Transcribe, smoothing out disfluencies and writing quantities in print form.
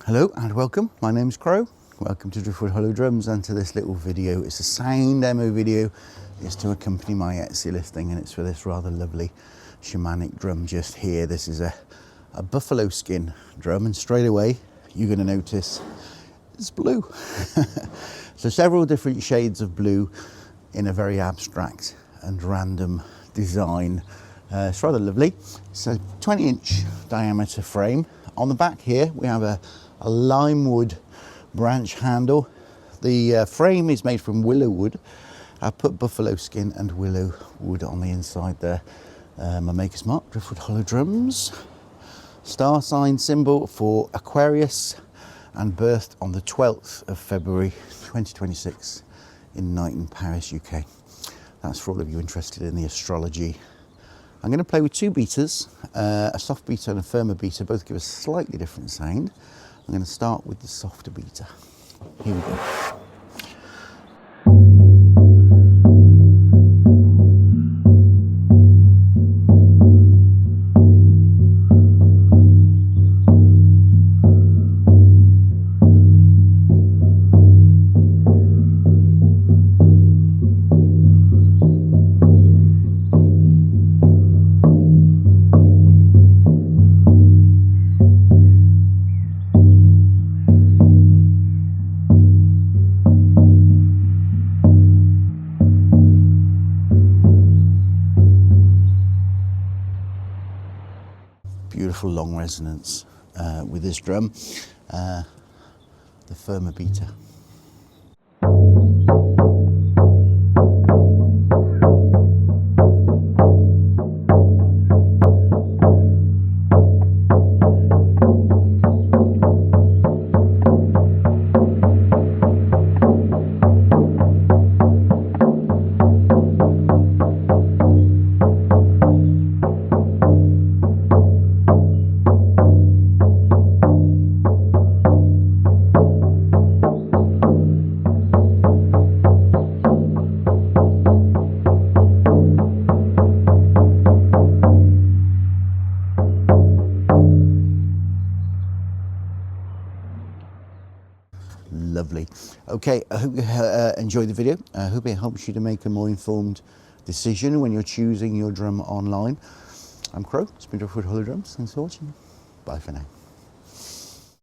Hello and welcome, my name's Crow. Welcome to Driftwood Hollow Drums and to this little video. It's a sound demo video. It's to accompany my Etsy listing and it's for this rather lovely Shamanic drum just here. This is a buffalo skin drum and straight away you're going to notice it's blue. So several different shades of blue in a very abstract and random design. It's rather lovely. It's a 20-inch diameter frame. On the back here we have a lime wood branch handle. The frame is made from willow wood. I've put buffalo skin and willow wood on the inside there. My maker's mark, Driftwood Hollow Drums. Star sign symbol for Aquarius, and birthed on the 12th of February 2026 in Knighton, Paris, UK. That's for all of you interested in the astrology. I'm going to play with two beaters, a soft beater and a firmer beater. Both give a slightly different sound. I'm going to start with the softer beater. Here we go. Beautiful long resonance with this drum, the firmer beater. Lovely. Okay, I hope you enjoyed the video. I hope it helps you to make a more informed decision when you're choosing your drum online. I'm Crow, it's been Driftwood Hollow Drums. Thanks for watching. Bye for now.